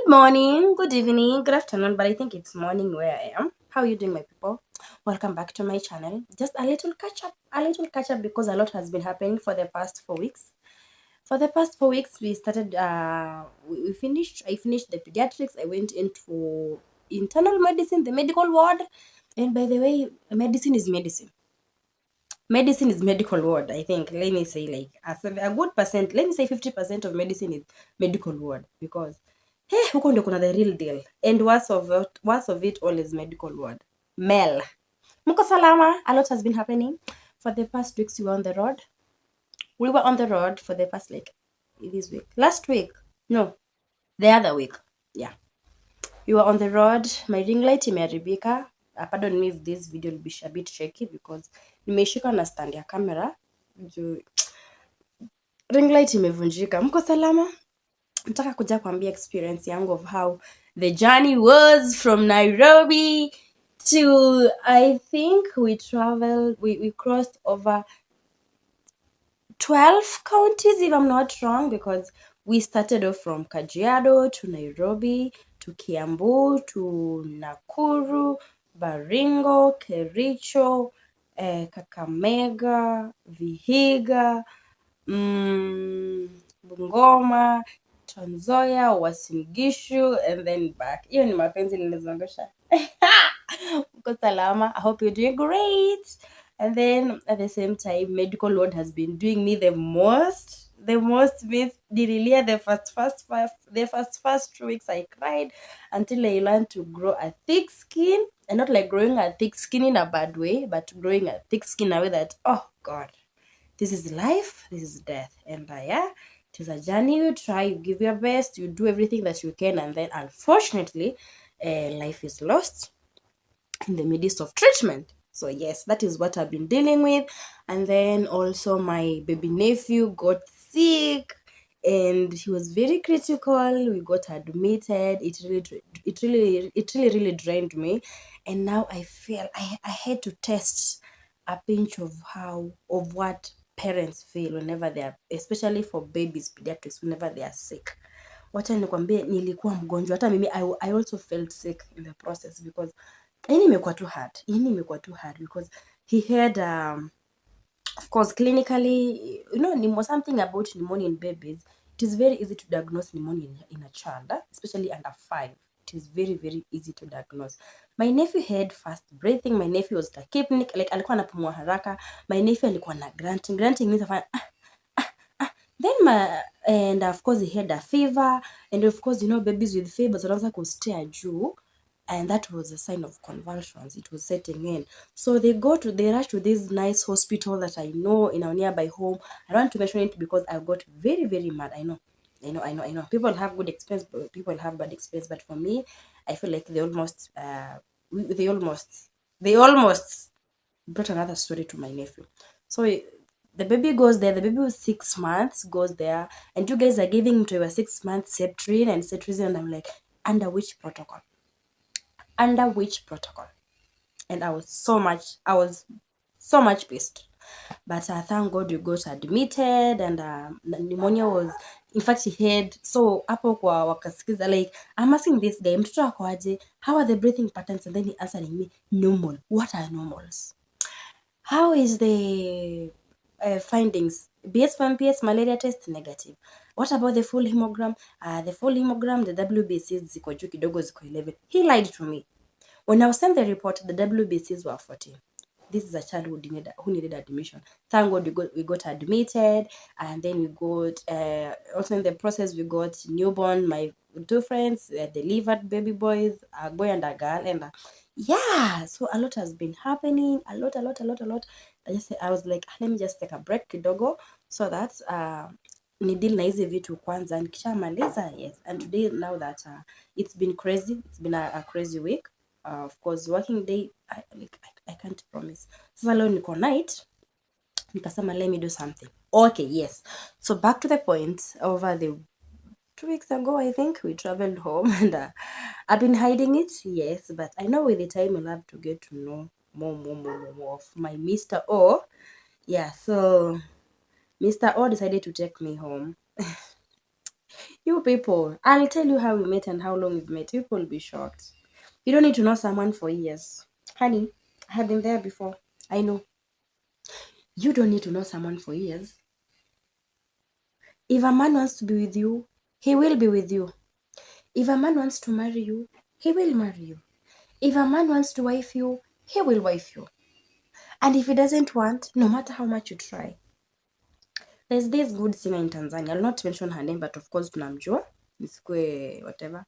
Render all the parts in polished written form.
Good morning, good evening, good afternoon, but I think it's morning where I am. How are you doing, my people? Welcome back to my channel. Just a little catch up because a lot has been happening for the past 4 weeks. For the past 4 weeks, we started, I finished the pediatrics. I went into internal medicine, the medical ward. And by the way, medicine is medicine. Medicine is medical ward, I think. Let me say, like, a good percent, let me say 50% of medicine is medical ward because huko ndio kuna the real deal. And worst of it all is medical ward. Mel. Muko salama. A lot has been happening. For the past weeks, we were on the road. We were on the road for the past, like, this week. Last week. No, the other week. Yeah. We were on the road. My ring light imeharibika. Pardon me if this video will be a bit shaky because nimeshika na stand ya camera. Ring light imevunjika. Mko salama? Nataka kuja kuambia experience yangu of how the journey was from Nairobi to, I think we crossed over 12 counties if I'm not wrong, because we started off from Kajiado to Nairobi to Kiambu to Nakuru, Baringo, Kericho, Kakamega, Vihiga, Bungoma, Trans Nzoia, Uasin Gishu, and then back. Hiyo ni mapenzi nilizongosha. Uko salama. I hope you're doing great. And then at the same time, medical ward has been doing me the most means dililia the first 2 weeks I cried until I learned to grow a thick skin, and not like growing a thick skin in a bad way, but growing a thick skin in a way that, oh God, this is life, this is death. And yeah, it is a journey. You try, you give your best, you do everything that you can, and then unfortunately, life is lost in the midst of treatment. So yes, that is what I've been dealing with. And then also my baby nephew got sick and he was very critical. We got admitted. It really drained me. And now I feel I had to test a pinch of what parents feel whenever they are, especially for babies, pediatrics, whenever they are sick. Wacha nikwambie, nilikuwa mgonjwa. Hata mimi I also felt sick in the process because ini imekuwa too hard because he had of course clinically, something about pneumonia in babies. It is very easy to diagnose pneumonia in a child, especially under 5. It is very, very easy to diagnose. My nephew had fast breathing. My nephew was tachypneic, like alikuwa anapumua haraka. My nephew alikuwa na grunting means and of course he had a fever, and of course babies with fevers wanaanza kustea juu, and that was a sign of convulsions. It was setting in. So they rush to this nice hospital that I know in our nearby home. I don't want to mention it because I got very, very mad. I know. People have good experience, but people have bad experience. But for me, I feel like they almost brought another story to my nephew. So the baby goes there. The baby was 6 months, goes there, and you guys are giving him to a 6 months Septrin and Cetrizine, and I'm like, under which protocol? And I was so much pissed. But thank God we got admitted, and pneumonia was, in fact, he had, so hapo kwa wakasikiza, like, I'm asking this guy, mtoto wako aje, how are the breathing patterns? And then he answering me, normal. What are normals? How is the findings? BS1PS malaria test negative. What about the full hemogram? The full hemogram, the WBCs ziko juu kidogo, ziko 11. He lied to me. When I was sent the report, the WBCs were 14. This is a child who needed admission. Thank God we got admitted, and then we got also in the process we got newborn. My 2 friends delivered baby boys, a boy and a girl, and yeah, so a lot has been happening. A lot. I was like, let me just take a break kidogo so that ni deal na hizi vitu kwanza, nikishamaliza. Yes, and today, now that it's been crazy, it's been a crazy week. Of course, working day, I can't promise. Sasa leo niko night, nikasema let me do something. Okay, yes. So back to the point. Over the 2 weeks ago, I think, we traveled home, and I've been hiding it, yes, but I know with the time I'll have to get to know more of my Mr. O. Yeah, so Mr. O decided to take me home. You people, I'll tell you how we met and how long we've met. You people will be shocked. You don't need to know someone for years. Honey, I have been there before. I know. You don't need to know someone for years. If a man wants to be with you, he will be with you. If a man wants to marry you, he will marry you. If a man wants to wife you, he will wife you. And if he doesn't want, no matter how much you try. There's this good singer in Tanzania. I'll not mention her name, but of course tunamjua. Nisikue whatever.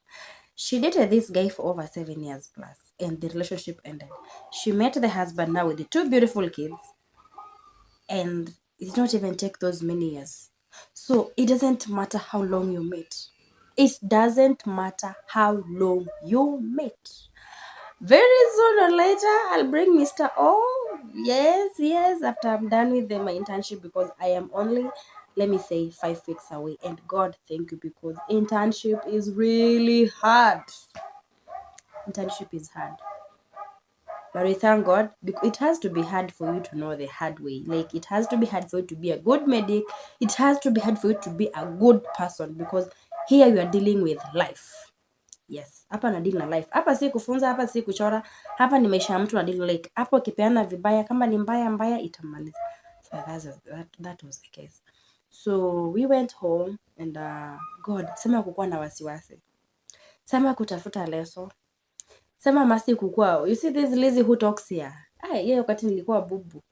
She dated this guy for over 7 years plus, and the relationship ended. She met the husband now with the 2 beautiful kids, and it did not even take those many years. So it doesn't matter how long you met. It doesn't matter how long you met. Very soon or later, I'll bring Mr. Oh, yes, after I'm done with my internship, because I am only, let me say, 5 weeks away. And God, thank you, because internship is really hard. Internship is hard. But we thank God, because it has to be hard for you to know the hard way. Like, it has to be hard for you to be a good medic. It has to be hard for you to be a good person, because here you are dealing with life. Yes, hapa na deal na life. Hapa si kufunza, hapa si kuchora. Hapa ni maisha ya mtu na deal, like hapo ukipeana vibaya, kama ni mbaya itamaliza. So that was the case. So we went home and God, sema kukuwa na wasiwasi. Sema kutafuta leso. Sema masi kukuwa. You see this lazy who talks here. Yeye wakati nilikuwa bubu.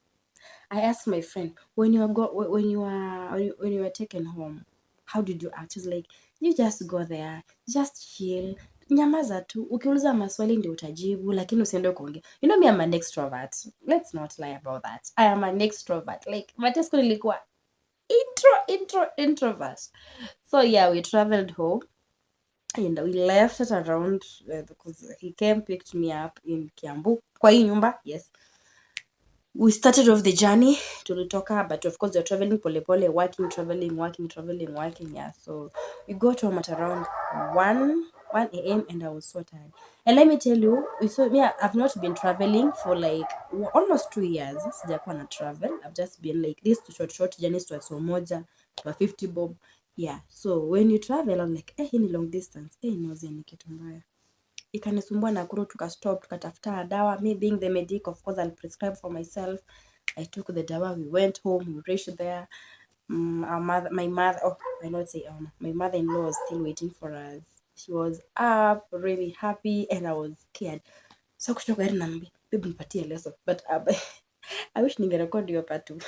I asked my friend, when you were taken home, how did you act? She's like, you just go there, just chill, nyamaza tu, ukiuliza maswali ndio utajibu, lakini usiende kuongea. You know me, I'm an extrovert. Let's not lie about that. I am an extrovert. Like, matesko nilikuwa introvert. So yeah, we traveled home and we left at around, because he came, picked me up in Kiambu. Kwa hii nyumba, yes. We started off the journey tulitoka, but of course you're traveling polepole, working, traveling, yeah. So we got home at around 1 a.m. and I was so tired. And let me tell you, I've not been traveling for like almost 2 years. Sijakuwa na travel. I've just been like this short journeys to Somoja, to 50 bob. Yeah. So when you travel, I'm like, hii ni long distance. Nausea ni kitu mbaya. Ikanisumbua Nakuru, tukastop, tukatafuta dawa. Me being the medic, of course I'll prescribe for myself. I took the dawa, we went home, we reached there. My mother-in-law was still waiting for us. She was up, really happy, and I was scared. So kutoka gari nambi, babe nipatie leso. But I wish ningerecord hiyo part 2.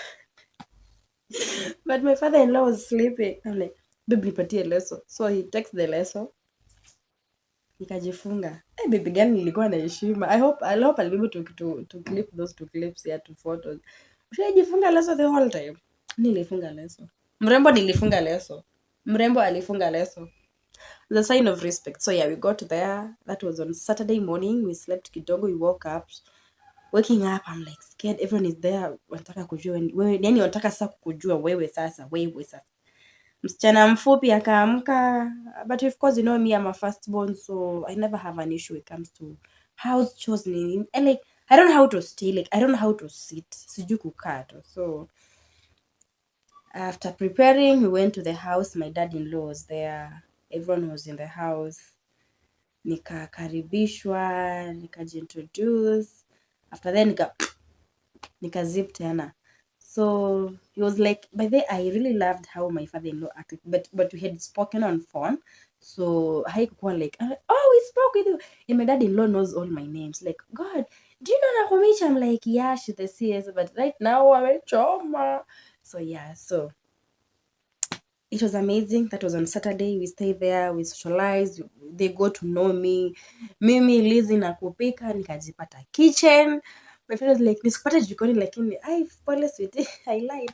But my father-in-law was sleeping. I'm like, babe nipatie leso. So he takes the leso. Nikajifunga. Baby girl nilikuwa na heshima. I hope I'll be able to clip those 2 clips here, 2 photos. Ushajifunga leso the whole time. Nilifunga leso. Mrembo alifunga leso. The sign of respect. So yeah, we got there. That was on Saturday morning. We slept kidogo. We woke up. Waking up, I'm like scared. Everyone is there. Wanataka kujua wewe. Yani wanataka sasa kujua wewe sasa. Msichana mfupi akaamka, but of course you know me, I'm a firstborn, so I never have an issue when it comes to house chores. And like I don't know how to stay, like I don't know how to sit, sijui kukaa tu. So after preparing, we went to the house. My dad-in-law was there, everyone was in the house. Nikakaribishwa, nikajiintroduce. After then nikazip tena. So he was like, by the way, I really loved how my father-in-law acted, but we had spoken on phone. So haikuwa like, oh, we spoke with you. And my dad-in-law knows all my names. Like, God, do you know Nahomicha? I'm like, yeah, she's the CS, but right now I'm a choma. So yeah, so it was amazing. That was on Saturday. We stayed there, we socialized, they got to know me. Mimi Lizzy na kupika, nikajipata kitchen. My friend was like, nisikupata jikoni, lakini pole sweetie, I lied.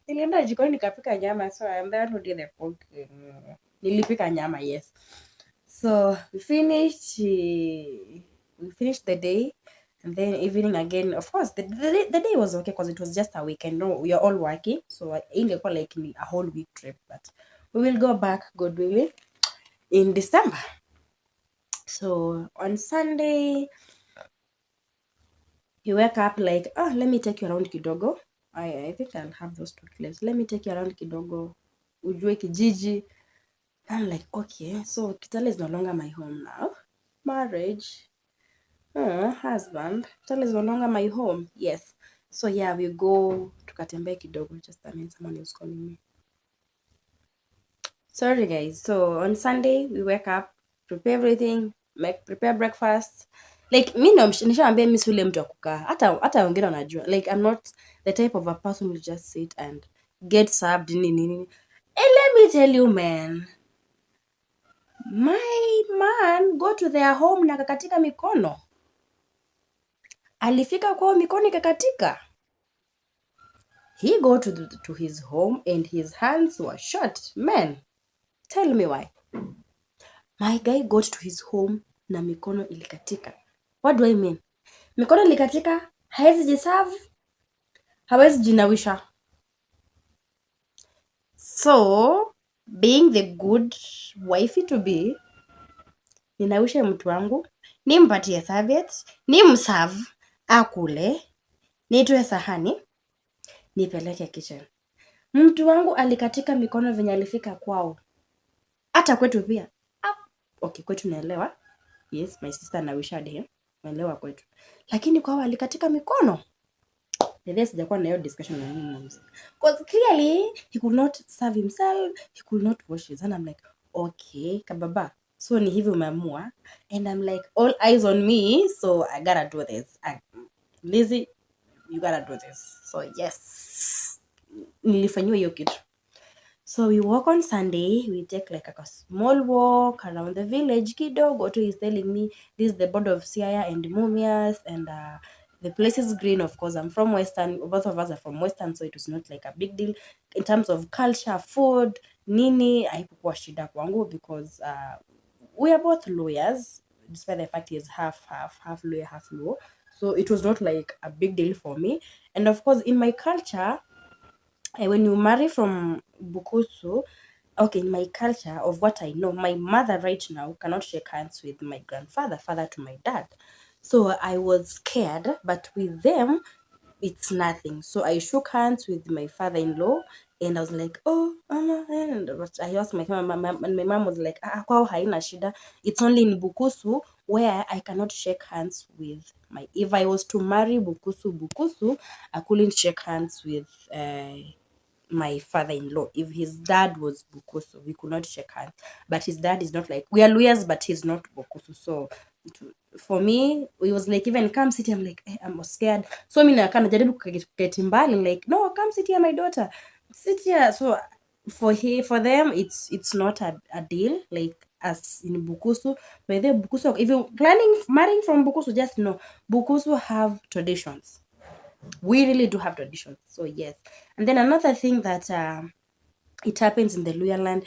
Nilienda jikoni nikapika nyama, so I'm the one who did the pork. Nilipika nyama, yes. So we finished the day, and then evening again. Of course, the day was okay because it was just a weekend. No, we are all working, so ingekuwa like a whole week trip. But we will go back, God willing, in December. So on Sunday, you wake up like, let me take you around kidogo. I think I'll have those 2 clips. Let me take you around kidogo. Ujue kijiji. I'm like, okay, so Kitale is no longer my home now. Marriage, husband, Kitale is no longer my home. Yes. So yeah, we go tukatembea kidogo. Just I mean, someone is calling me. Sorry guys. So on Sunday we wake up, prepare everything, prepare breakfast. Like mi nishaambia mi si ule mtu wa kukaa. Hata wengine wanajua. Like I'm not the type of a person who just sit and get served nini. And let me tell you man, my man go to their home na kakatika mikono. Alifika kwao mikono ikakatika. He go to his home and his hands were short. Man, tell me why. My guy got to his home na mikono ilikatika. What do I mean? Mikono ilikatika, hawezi jiserve, hawezi jinawisha. So, being the good wifey to be, ninawisha mtu wangu, nimpatie serviette, nimserve, akule, nitoe sahani, nipeleke kitchen. Mtu wangu alikatika mikono venye alifika kwao. Hata kwetu pia. Okay, kwetu naelewa. Yes, my sister anawisha him. Naelewa kwetu. Lakini kwao alikatika mikono. Sijakuwa na hiyo discussion na mimi. Because clearly he could not serve himself, he could not wash his hand. I'm like, okay, kababa. So ni hivi umeamua. And I'm like, all eyes on me, so I gotta do this. Lizzie, you gotta do this. So yes. Nilifanyiwa hiyo kitu. So we walk on Sunday, we take like a small walk around the village. Kidogo tu is telling me this is the board of Siaya and Mumias, and the place is green. Of course, I'm from Western. Both of us are from Western, so it was not like a big deal in terms of culture, food, nini. Haikuwa shida kwangu because we are both lawyers, despite the fact he is half lawyer, half law. So it was not like a big deal for me. And of course, in my culture, when you marry from Bukusu, okay, in my culture of what I know, my mother right now cannot shake hands with my grandfather, father to my dad. So I was scared, but with them, it's nothing. So I shook hands with my father-in-law and I was like, oh, mama. And I asked my mom, and my mom was like, kwao haina shida. It's only in Bukusu where I cannot shake hands with if I was to marry Bukusu, I couldn't shake hands with my father-in-law. If his dad was Bukusu, we could not shake hands. But his dad is not like, we are lawyers, but he's not Bukusu. So for me, it was like, even come sit here, I'm like, I'm scared. So mimi nakaa najaribu kuketi mbali, like, no, come sit here, my daughter, sit here. So for them, it's not a deal, like as in Bukusu. By the Bukusu, if you're planning marrying from Bukusu, just know Bukusu have traditions. We really do have traditions. So yes. And then another thing that it happens in the LUHYA land,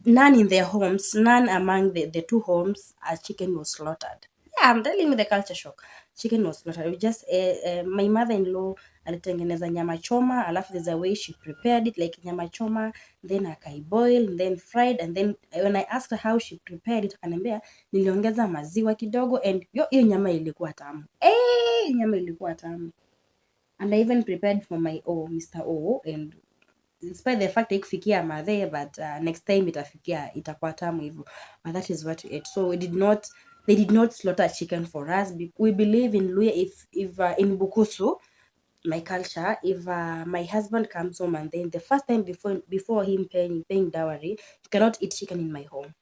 none in their homes, none among the two homes, a chicken was slaughtered. Yeah, I'm telling you the culture shock. Chicken was slaughtered. We just my mother-in-law alitengeneza nyama choma, alafu there's a way she prepared it, like nyama choma, then akaiboil, then fried, and then when I asked her how she prepared it, akaniambia niliongeza maziwa kidogo, and hiyo nyama ilikuwa tamu. Nyama ilikuwa tamu. And I even prepared for my Mr. O, and despite the fact ikufikia madhe, but next time itakuwa tamu hivyo. But that is what we ate. So they did not slaughter chicken for us. We believe in LUHYA, if in Bukusu, my culture, if my husband comes home and then the first time before him paying dowry, he cannot eat chicken in my home.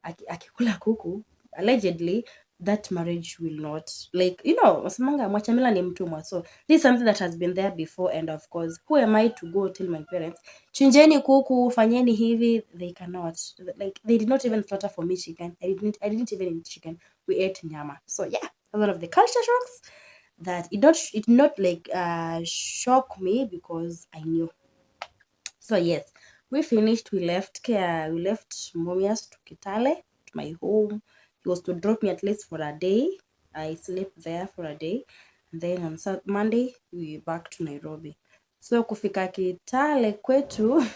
Akikula kuku, allegedly, that marriage will not, like, wasemanga mwachamila ni mtumwa. So this is something that has been there before, and of course, who am I to go tell my parents, chinjeni kuku, fanyeni hivi? They cannot. Like, they did not even slaughter for me chicken. I didn't even eat chicken. We ate nyama. So yeah, a lot of the culture shocks that it did not like shock me because I knew. So yes, we finished. We left Mumias to Kitale, to my home. He was to drop me at least for a day. I slept there for a day, and then on Monday we back to Nairobi. So kufika Kitale kwetu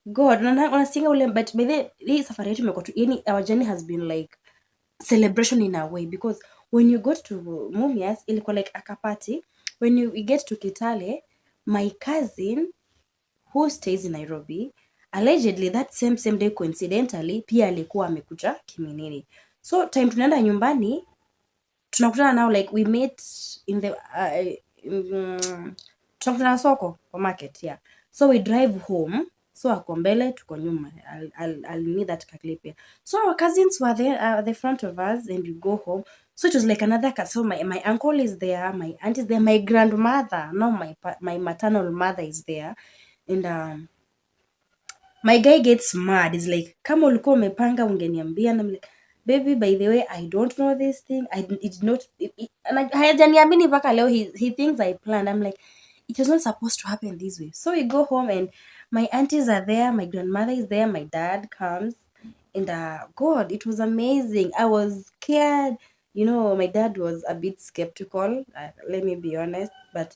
God, unasinga ule, but by the hii safari yetu imekuwa tu, our journey has been like celebration in a way, because when you got to Mumias ilikuwa like a party. When we get to Kitale, my cousin who stays in Nairobi allegedly that same day coincidentally pia alikuwa amekuja Kiminini. So time tunaenda nyumbani tunakutana nao, like we met in the tunakutana soko kwa market, yeah. So we drive home, so ako mbele tuko nyuma. I'll need that kaklipe. So our cousins were there the front of us, and we go home. So it was like another so my uncle is there, my aunt is there, my grandmother, no, my maternal mother is there. And my guy gets mad. He's like, kama ulikuwa umepanga ungeniambia. And I'm like, baby, by the way, I don't know this thing. It's not hajaniamini mpaka leo. He thinks I planned. I'm like, it was not supposed to happen this way. So we go home, and my aunties are there, my grandmother is there, my dad comes, and God, it was amazing. I was scared. My dad was a bit skeptical, let me be honest, but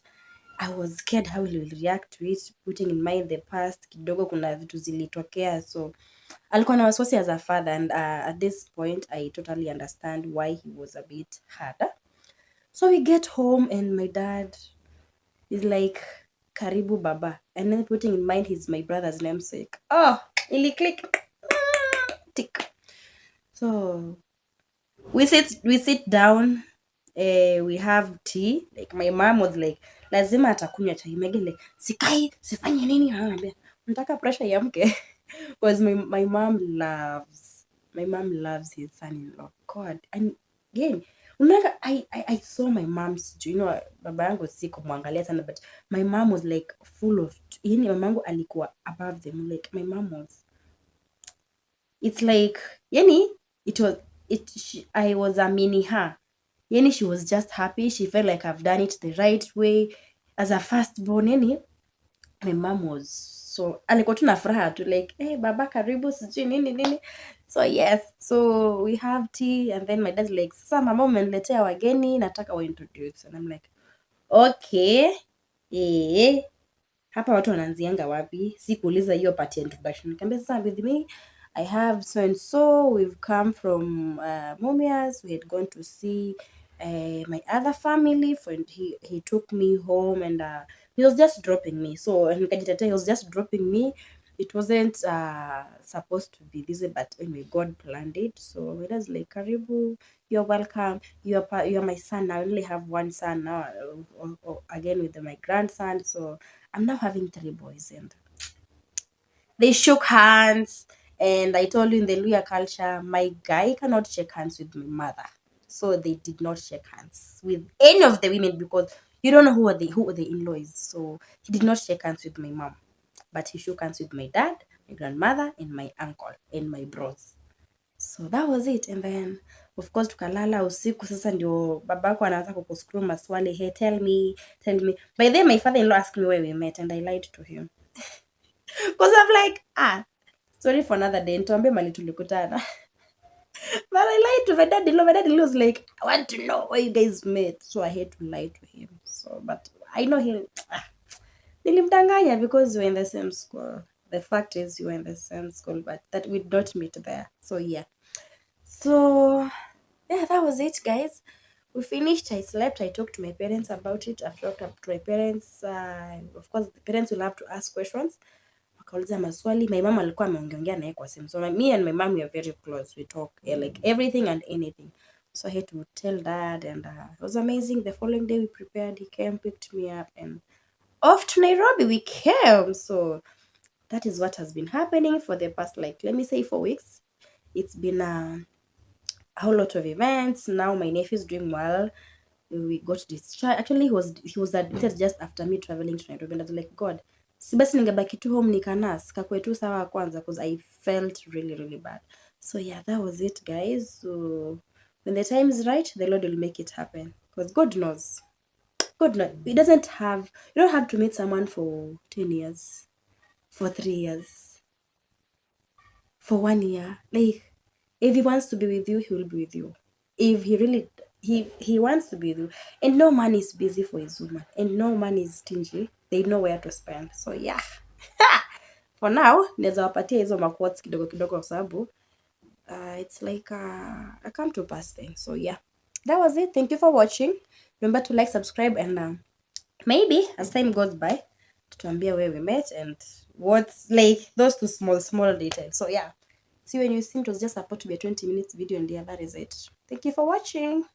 I was scared how he will react to it, putting in mind the past. Kidogo kuna vitu zilitokea, so alikuwa na wasiwasi as a father, and at this point I totally understand why he was a bit harder. So we get home, and my dad is like, karibu baba, and then putting in mind he's my brother's namesake. Ili click tick. So we sit down, we have tea. Like my mom was like, lazima atakunywa chai. Megele, sikai, sifanye nini? Anambia, nataka pressure iamke. Because my mom loves his son-in-law. God. And again, I saw my mom's, baba yangu si kumwangalia sana, but my mom was like full of, mama yangu alikuwa above them. Like my mom was, it's like, I was a mini her. She was just happy. She felt like I've done it the right way. As a firstborn, my mom was so, alikuwa tu na furaha tu, like, hey, baba karibu, sijui nini. So yes, so we have tea, and then my dad's like, sasa mama umeniletea wageni, nataka wa introduce. And I'm like, okay, hapa watu wanaanzianga wapi? Sikuuliza hiyo part ya introduction. Nikamwambia sasa, with me I have so and so, we've come from Mumias. We had gone to see my other family friend. He took me home, and he was just dropping me. So nikajitetea, he was just dropping me. It wasn't supposed to be this way, but anyway, God planned it. So it was like, karibu, you're welcome. You're my son. I only have one son now, again with my grandson. So I'm now having 3 boys, and they shook hands. And I told you, in the LUHYA culture, my guy cannot shake hands with my mother. So they did not shake hands with any of the women, because you don't know who the in-law is. So he did not shake hands with my mom, but he shook hands with my dad, my grandmother, and my uncle, and my bros. So that was it. And then of course tukalala. Usiku sasa ndio babako anaanza kukuscrew maswali. Hey, tell me. By then my father-in-law asked me where we met, and I lied to him. Because I'm like, sorry for another day, nituambie mali tulikutana. But I lied to my dad-in-law. My dad-in-law was like, I want to know where you guys met. So I had to lie to him. So, but I know him. Nilimdanganya because we're in the same school. The fact is, you were in the same school, but that we don't meet there. So yeah. So yeah, that was it, guys. We finished. I slept. I talked to my parents about it. I've talked to my parents. Of course, the parents will have to ask questions. Wakauliza maswali. My mom alikuwa ameongea naye kwa simu. So me and my mom, we are very close. We talk like everything and anything. So I had to tell dad, and it was amazing. The following day we prepared. He came, picked me up, and off to Nairobi we came. So that is what has been happening for the past, like, let me say 4 weeks. It's been a whole lot of events. Now my nephew is doing well. We got discharged. Actually, he was admitted just after me traveling to Nairobi, and I was like, God, si basi ningebaki tu home nikanas kakwe tu sawa kwanza, because I felt really, really bad. So yeah, that was it, guys. So when the time is right, the Lord will make it happen, because God knows. God knows. You don't have to meet someone for 10 years, for 3 years, for 1 year. Like, if he wants to be with you, he will be with you. If he really he wants to be with you, and no man is busy for his woman, and no man is stingy. They know where to spend. So yeah. For now, naweza wapatia hizo quotes kidogo kidogo kwa sababu it's like a come to pass thing. So yeah, that was it. Thank you for watching. Remember to like, subscribe, and maybe as time goes by, tutuambia where we met, and what's like those two small details. So yeah, see when you see it was just supposed to be a 20 minutes video, and yeah, that is it. Thank you for watching.